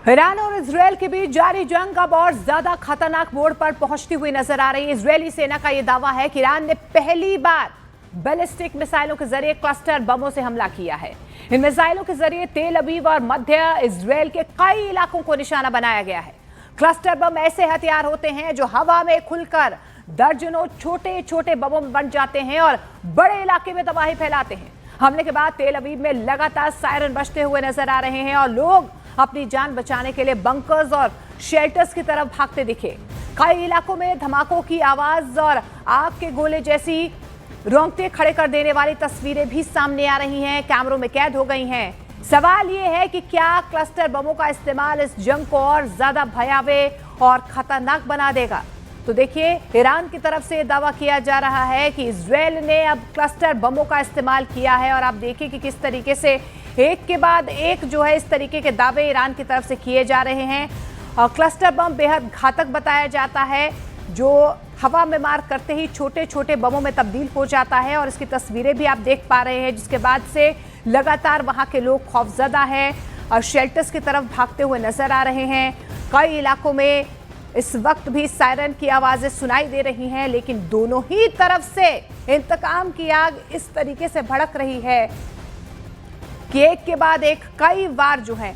Iran और Israel के बीच जारी जंग अब और ज्यादा खतरनाक मोड़ पर पहुंचती हुई नजर आ रही है। इजरायली सेना का यह दावा है कि ईरान ने पहली बार बैलिस्टिक मिसाइलों के जरिए क्लस्टर बमों से हमला किया है। इन मिसाइलों के जरिए तेल अवीव और मध्य इजरायल के कई इलाकों को निशाना बनाया गया है। क्लस्टर बम ऐसे हथियार होते हैं जो हवा में खुलकर दर्जनों छोटे छोटे बमों में बन जाते हैं और बड़े इलाके में तबाही फैलाते हैं। हमले के बाद तेल अवीव में लगातार सायरन बजते हुए नजर आ रहे हैं और लोग अपनी जान बचाने के लिए बंकर्स और शेल्टर्स की तरफ भागते दिखे। कई इलाकों में धमाकों की आवाज और आग के गोले जैसी रोंगटे खड़े कर देने वाली तस्वीरें भी सामने आ रही हैं, कैमरों में कैद हो गई हैं। सवाल यह है कि क्या क्लस्टर बमों का इस्तेमाल इस जंग को और ज्यादा भयावह और खतरनाक बना देगा? तो देखिए, ईरान की तरफ से दावा किया जा रहा है कि इजरायल ने अब क्लस्टर बमों का इस्तेमाल किया है और आप देखिए कि किस तरीके से एक के बाद एक जो है इस तरीके के दावे ईरान की तरफ से किए जा रहे हैं। और क्लस्टर बम बेहद घातक बताया जाता है, जो हवा में मार करते ही छोटे छोटे बमों में तब्दील हो जाता है और इसकी तस्वीरें भी आप देख पा रहे हैं, जिसके बाद से लगातार वहां के लोग खौफजदा हैं और शेल्टर्स की तरफ भागते हुए नजर आ रहे हैं। कई इलाकों में इस वक्त भी सायरन की आवाजें सुनाई दे रही हैं, लेकिन दोनों ही तरफ से इंतकाम की आग इस तरीके से भड़क रही है कि एक के बाद एक कई वार जो है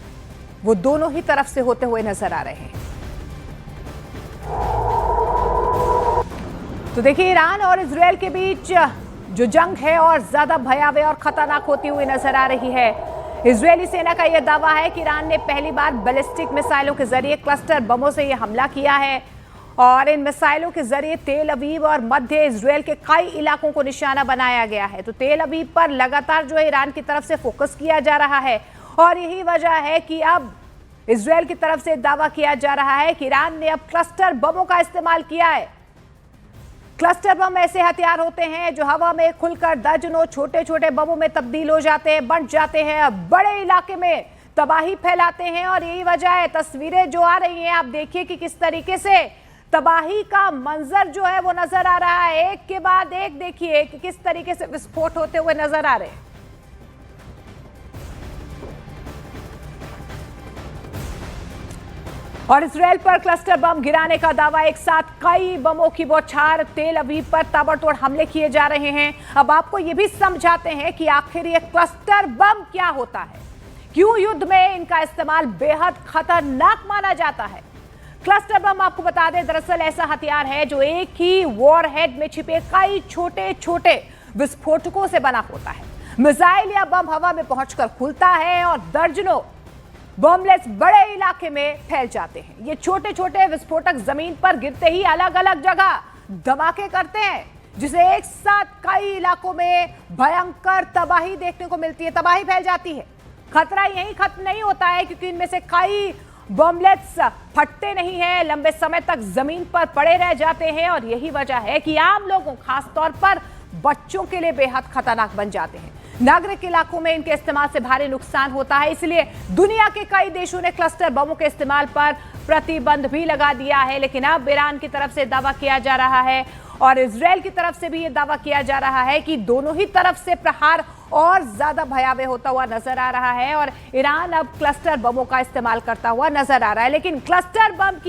वो दोनों ही तरफ से होते हुए नजर आ रहे हैं। तो देखिए, ईरान और इजरायल के बीच जो जंग है और ज्यादा भयावह और खतरनाक होती हुई नजर आ रही है। इजरायली सेना का यह दावा है कि ईरान ने पहली बार बैलिस्टिक मिसाइलों के जरिए क्लस्टर बमों से यह हमला किया है और इन मिसाइलों के जरिए तेल अवीव और मध्य इजरायल के कई इलाकों को निशाना बनाया गया है। तो तेल अवीव पर लगातार जो है ईरान की तरफ से फोकस किया जा रहा है और यही वजह है कि अब इजरायल की तरफ से दावा किया जा रहा है कि ईरान ने अब क्लस्टर बमों का इस्तेमाल किया है। क्लस्टर बम ऐसे हथियार होते हैं जो हवा में खुलकर दर्जनों छोटे छोटे बमों में तब्दील हो जाते हैं, बन जाते हैं, बड़े इलाके में तबाही फैलाते हैं और यही वजह है। तस्वीरें जो आ रही हैं, आप देखिए कि किस तरीके से तबाही का मंजर जो है वो नजर आ रहा है। एक के बाद एक देखिए कि किस तरीके से विस्फोट होते हुए नजर आ रहे हैं। और इजरायल पर क्लस्टर बम गिराने का दावा, एक साथ कई बमों की बौछार, तेल अवीव पर ताबड़तोड़ हमले किए जा रहे हैं। अब आपको यह भी समझाते हैं कि आखिर ये क्लस्टर बम क्या होता है, क्यों युद्ध में इनका इस्तेमाल बेहद खतरनाक माना जाता है। क्लस्टर बम आपको बता दें, दरअसल ऐसा हथियार है जो एक ही वॉरहेड में छिपे कई छोटे छोटे विस्फोटकों से बना होता है। मिसाइल या बम हवा में पहुंचकर खुलता है और दर्जनों बॉम्बलेट्स बड़े इलाके में फैल जाते हैं। ये छोटे छोटे विस्फोटक जमीन पर गिरते ही अलग अलग जगह धमाके करते हैं, जिसे एक साथ कई इलाकों में भयंकर तबाही देखने को मिलती है, तबाही फैल जाती है। खतरा यहीं खत्म नहीं होता है, क्योंकि इनमें से कई बॉम्बलेट्स फटते नहीं हैं, लंबे समय तक जमीन पर पड़े रह जाते हैं और यही वजह है कि आम लोगों, खासतौर पर बच्चों के लिए बेहद खतरनाक बन जाते हैं। नागरिक इलाकों में इनके इस्तेमाल से भारी नुकसान होता है, इसलिए दुनिया के कई देशों ने क्लस्टर बमों के इस्तेमाल पर प्रतिबंध भी लगा दिया है। लेकिन अब ईरान की तरफ से दावा किया जा रहा है और इजरायल की तरफ से भी ये दावा किया जा रहा है कि दोनों ही तरफ से प्रहार और ज्यादा भयावह होता हुआ नजर आ रहा है और ईरान अब क्लस्टर बमों का इस्तेमाल करता हुआ नजर आ रहा है। लेकिन क्लस्टर बम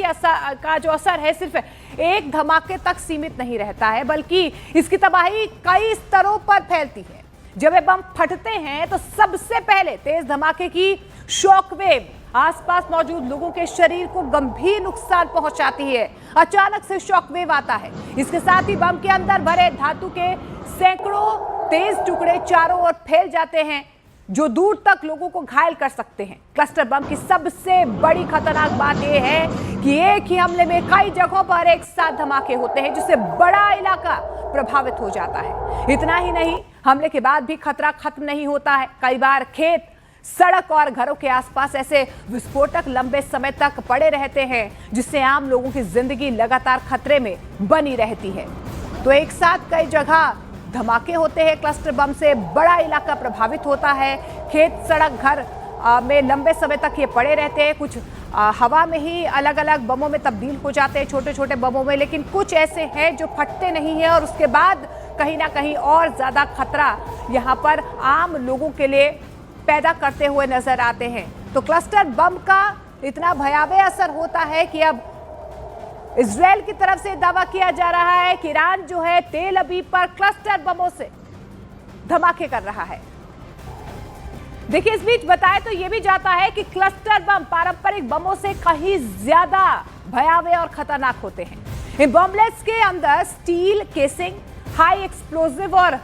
का जो असर है सिर्फ एक धमाके तक सीमित नहीं रहता है, बल्कि इसकी तबाही कई स्तरों पर फैलती है। जब ये बम फटते हैं तो सबसे पहले तेज धमाके की शॉकवेव आसपास मौजूद लोगों के शरीर को गंभीर नुकसान पहुंचाती है। अचानक से शॉकवेव आता है, इसके साथ ही बम के अंदर भरे धातु के सैकड़ों तेज टुकड़े चारों ओर फैल जाते हैं, जो दूर तक लोगों को घायल कर सकते हैं। क्लस्टर बम की सबसे बड़ी खतरनाक बात यह है कि एक ही हमले में कई जगहों पर एक साथ धमाके होते हैं, जिससे बड़ा इलाका प्रभावित हो जाता है। इतना ही नहीं, हमले के बाद भी खतरा खत्म नहीं होता है। कई बार खेत, सड़क और घरों के आसपास ऐसे विस्फोटक लंबे समय तक पड़े रहते हैं, जिससे आम लोगों की जिंदगी लगातार खतरे में बनी रहती है। तो एक साथ कई जगह धमाके होते हैं क्लस्टर बम से, बड़ा इलाका प्रभावित होता है। खेत, सड़क, घर में लंबे समय तक ये पड़े रहते हैं। कुछ हवा में ही अलग अलग बमों में तब्दील हो जाते हैं, छोटे छोटे बमों में, लेकिन कुछ ऐसे हैं जो फटते नहीं हैं और उसके बाद कहीं ना कहीं और ज़्यादा खतरा यहाँ पर आम लोगों के लिए पैदा करते हुए नजर आते हैं। तो क्लस्टर बम का इतना भयावह असर होता है कि अब इजराइल की तरफ से दावा किया जा रहा है कि ईरान जो है तेल अवीव पर क्लस्टर बमों से धमाके कर रहा है। देखिए, इस बीच बताया तो यह भी जाता है कि क्लस्टर बम पारंपरिक बमों से कहीं ज्यादा भयावह और खतरनाक होते हैं। इन बॉम्बलेट्स के अंदर स्टील केसिंग, हाई एक्सप्लोजिव और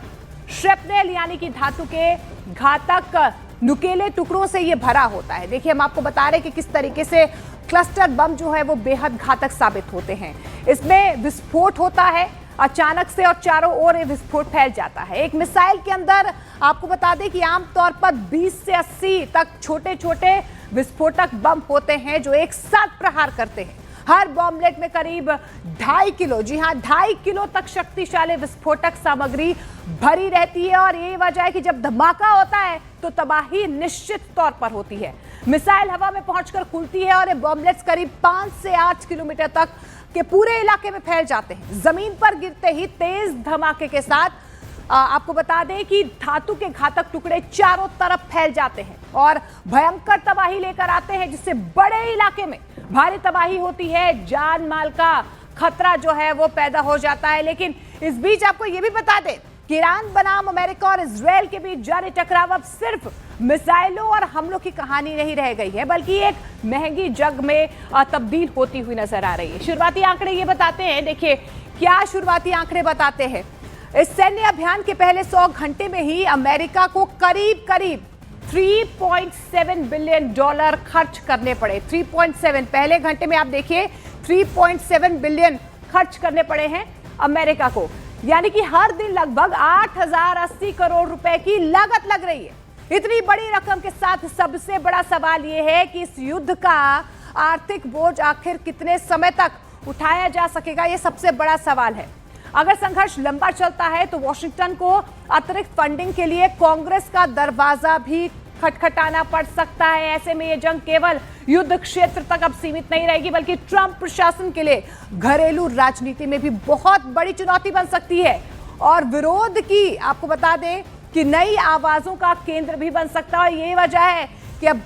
श्रेपनेल यानी कि धातु के घातक नुकीले टुकड़ों से यह भरा होता है। देखिए, हम आपको बता रहे हैं कि किस तरीके से क्लस्टर बम जो है वो बेहद घातक साबित होते हैं। इसमें विस्फोट होता है अचानक से और चारों ओर विस्फोट फैल जाता है। एक मिसाइल के अंदर आपको बता दें कि आमतौर पर 20 से 80 तक छोटे छोटे विस्फोटक बम होते हैं जो एक साथ प्रहार करते हैं। हर बॉम्बलेट में करीब 2.5 किलो, जी हाँ 2.5 किलो तक शक्तिशाली विस्फोटक सामग्री भरी रहती है और ये वजह है कि जब धमाका होता है तो तबाही निश्चित तौर पर होती है। मिसाइल हवा में पहुंचकर खुलती है और ये बॉम्बलेट्स करीब 5 से 8 किलोमीटर तक के पूरे इलाके में फैल जाते हैं। जमीन पर गिरते ही तेज धमाके के साथ आपको बता दें कि धातु के घातक टुकड़े चारों तरफ फैल जाते हैं और भयंकर तबाही लेकर आते हैं, जिससे बड़े इलाके में भारी तबाही होती है, जान माल का खतरा जो है वो पैदा हो जाता है। लेकिन इस बीच आपको यह भी बता दें कि ईरान बनाम अमेरिका और इजराइल के बीच जारी टकराव अब सिर्फ मिसाइलों और हमलों की कहानी नहीं रह गई है, बल्कि एक महंगी जंग में तब्दील होती हुई नजर आ रही है। शुरुआती आंकड़े ये बताते हैं, देखिए क्या शुरुआती आंकड़े बताते हैं। इस सैन्य अभियान के पहले 100 घंटे में ही अमेरिका को करीब 3.7 बिलियन डॉलर खर्च करने पड़े। 3.7 पहले घंटे में आप देखिए 3.7 बिलियन खर्च करने पड़े हैं अमेरिका को, यानी कि हर दिन लगभग 8,080 करोड़ रुपए की लागत लग रही है। इतनी बड़ी रकम के साथ सबसे बड़ा सवाल यह है कि इस युद्ध का आर्थिक बोझ आखिर कितने समय तक उठाया जा सकेगा, यह सबसे बड़ा सवाल है। अगर संघर्ष लंबा चलता है तो वॉशिंगटन को अतिरिक्त फंडिंग के लिए कांग्रेस का दरवाजा भी खटखटाना पड़ सकता है। ऐसे में यह जंग केवल युद्ध क्षेत्र तक अब सीमित नहीं रहेगी, बल्कि ट्रंप प्रशासन के लिए घरेलू राजनीति में भी बहुत बड़ी चुनौती बन सकती है और विरोध की आपको बता दें कि नई आवाजों का केंद्र भी बन सकता है। यही वजह है कि अब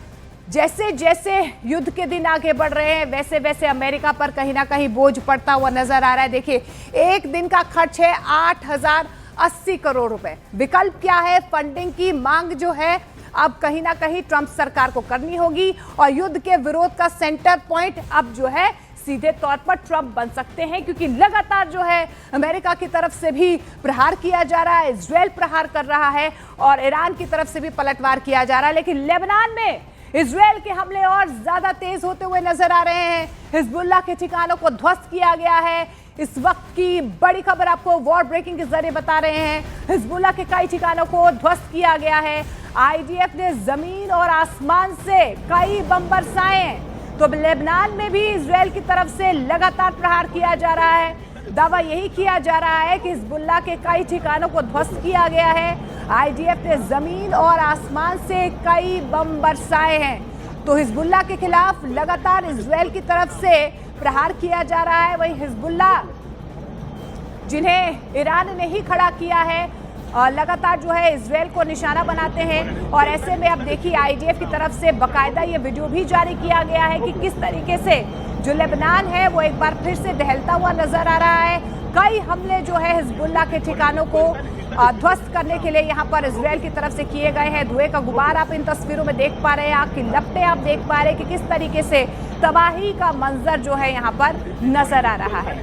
जैसे जैसे युद्ध के दिन आगे बढ़ रहे हैं वैसे वैसे अमेरिका पर कहीं ना कहीं बोझ पड़ता हुआ नजर आ रहा है। देखिए, एक दिन का खर्च है 8,080 करोड़ रुपए। विकल्प क्या है? फंडिंग की मांग जो है अब कहीं ना कहीं ट्रंप सरकार को करनी होगी और युद्ध के विरोध का सेंटर पॉइंट अब जो है सीधे तौर पर ट्रंप बन सकते हैं, क्योंकि लगातार जो है अमेरिका की तरफ से भी प्रहार किया जा रहा है, इजराइल प्रहार कर रहा है और ईरान की तरफ से भी पलटवार किया जा रहा है। लेकिन लेबनान में इजराइल के हमले और ज्यादा तेज होते हुए नजर आ रहे हैं। हिजबुल्लाह के ठिकानों को ध्वस्त किया गया है। इस वक्त की बड़ी खबर आपको वॉर ब्रेकिंग के जरिए बता रहे हैं। हिजबुल्लाह के कई ठिकानों को ध्वस्त किया गया है। आईडीएफ ने जमीन और आसमान से कई बम बरसाए हैं। तो लेबनान में भी इजराइल की तरफ से लगातार प्रहार किया जा रहा है। दावा यही किया जा रहा है कि हिजबुल्लाह के कई ठिकानों को ध्वस्त किया गया है। आईडीएफ ने जमीन और आसमान से कई बम बरसाए हैं। तो हिजबुल्लाह के खिलाफ लगातार इजराइल की तरफ से प्रहार किया जा रहा है। वहीं हिजबुल्लाह जिन्हें ईरान ने ही खड़ा किया है लगातार जो है इजराइल को निशाना बनाते हैं। और ऐसे में अब देखिए आईडीएफ की तरफ से बाकायदा ये वीडियो भी जारी किया गया है कि किस तरीके से जो लेबनान है वो एक बार फिर से दहलता हुआ नजर आ रहा है। कई हमले जो है हिजबुल्लाह के ठिकानों को ध्वस्त करने के लिए यहाँ पर इजराइल की तरफ से किए गए हैं। धुएं का गुबार आप इन तस्वीरों में देख पा रहे हैं, आग की लपटें आप देख पा रहे हैं कि किस तरीके से तबाही का मंजर जो है यहाँ पर नजर आ रहा है।